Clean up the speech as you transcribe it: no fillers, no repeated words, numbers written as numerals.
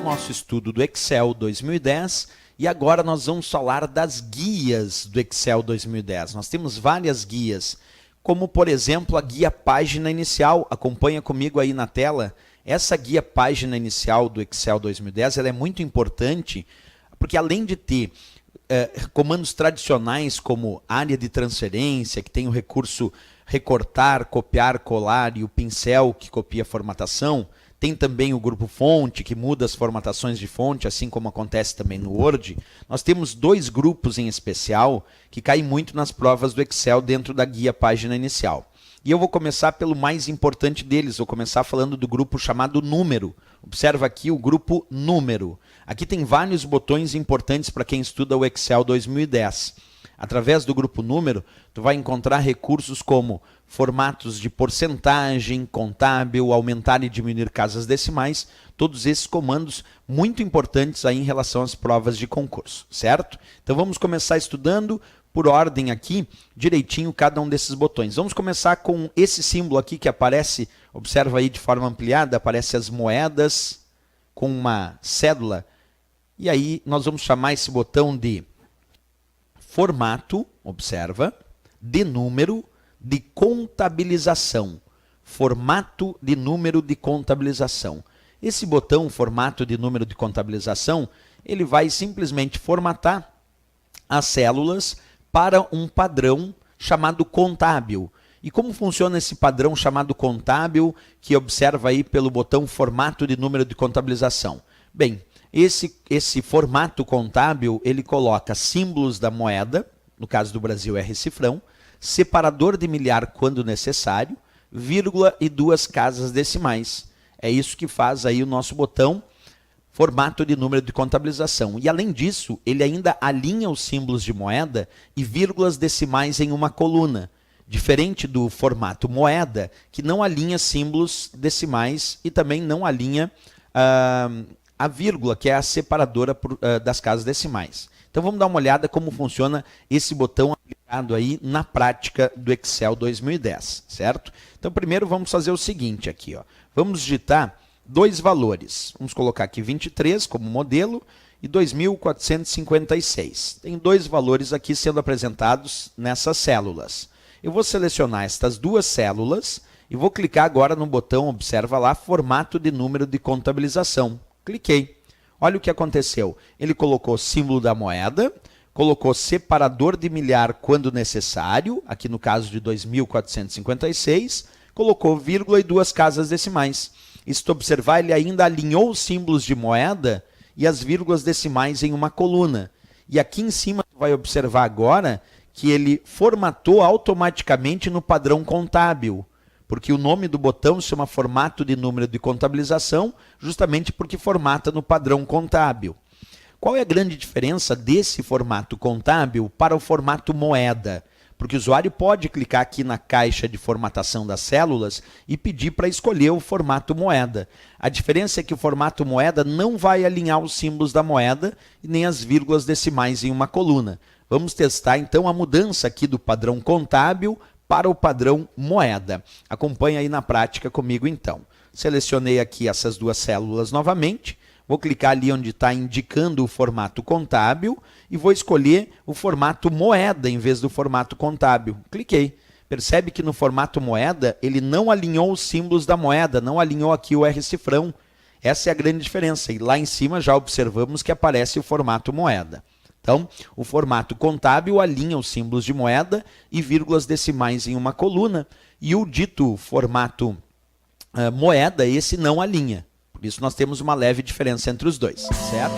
nosso estudo do Excel 2010 e agora nós vamos falar das guias do Excel 2010. Nós temos várias guias, como por exemplo a guia página inicial. Acompanha comigo aí na tela. Essa guia página inicial do Excel 2010 ela é muito importante porque além de ter comandos tradicionais como área de transferência, que tem o recurso recortar, copiar, colar e o pincel que copia a formatação, tem também o grupo fonte que muda as formatações de fonte, assim como acontece também no Word. Nós temos dois grupos em especial que caem muito nas provas do Excel dentro da guia página inicial. E eu vou começar pelo mais importante deles, vou começar falando do grupo chamado número. Observa aqui o grupo número. Aqui tem vários botões importantes para quem estuda o Excel 2010. Através do grupo número, tu vai encontrar recursos como formatos de porcentagem, contábil, aumentar e diminuir casas decimais, todos esses comandos muito importantes aí em relação às provas de concurso, certo? Então vamos começar estudando por ordem aqui, direitinho cada um desses botões. Vamos começar com esse símbolo aqui que aparece, observa aí de forma ampliada, aparece as moedas com uma cédula, e aí nós vamos chamar esse botão de formato, observa, de número de contabilização. Formato de número de contabilização. Esse botão, formato de número de contabilização, ele vai simplesmente formatar as células para um padrão chamado contábil. E como funciona esse padrão chamado contábil, que observa aí pelo botão formato de número de contabilização? Bem, esse formato contábil, ele coloca símbolos da moeda, no caso do Brasil é recifrão, separador de milhar quando necessário, vírgula e 2 casas decimais. É isso que faz aí o nosso botão formato de número de contabilização. E além disso, ele ainda alinha os símbolos de moeda e vírgulas decimais em uma coluna, diferente do formato moeda, que não alinha símbolos decimais e também não alinha a vírgula, que é a separadora das casas decimais. Então vamos dar uma olhada como funciona esse botão aplicado aí na prática do Excel 2010, certo? Então primeiro vamos fazer o seguinte aqui, ó. Vamos digitar dois valores. Vamos colocar aqui 23 como modelo e 2.456. Tem dois valores aqui sendo apresentados nessas células. Eu vou selecionar estas duas células e vou clicar agora no botão, observa lá, formato de número de contabilização. Cliquei. Olha o que aconteceu. Ele colocou símbolo da moeda, colocou separador de milhar quando necessário, aqui no caso de 2.456, colocou vírgula e 2 casas decimais. E se tu observar, ele ainda alinhou os símbolos de moeda e as vírgulas decimais em uma coluna. E aqui em cima, tu vai observar agora que ele formatou automaticamente no padrão contábil, porque o nome do botão se chama formato de número de contabilização, justamente porque formata no padrão contábil. Qual é a grande diferença desse formato contábil para o formato moeda? Porque o usuário pode clicar aqui na caixa de formatação das células e pedir para escolher o formato moeda. A diferença é que o formato moeda não vai alinhar os símbolos da moeda e nem as vírgulas decimais em uma coluna. Vamos testar então a mudança aqui do padrão contábil para o padrão moeda. Acompanha aí na prática comigo então. Selecionei aqui essas duas células novamente. Vou clicar ali onde está indicando o formato contábil e vou escolher o formato moeda em vez do formato contábil. Cliquei. Percebe que no formato moeda ele não alinhou os símbolos da moeda, não alinhou aqui o R-cifrão. Essa é a grande diferença. E lá em cima já observamos que aparece o formato moeda. Então, o formato contábil alinha os símbolos de moeda e vírgulas decimais em uma coluna e o dito formato moeda, esse não alinha. Por isso nós temos uma leve diferença entre os dois, certo?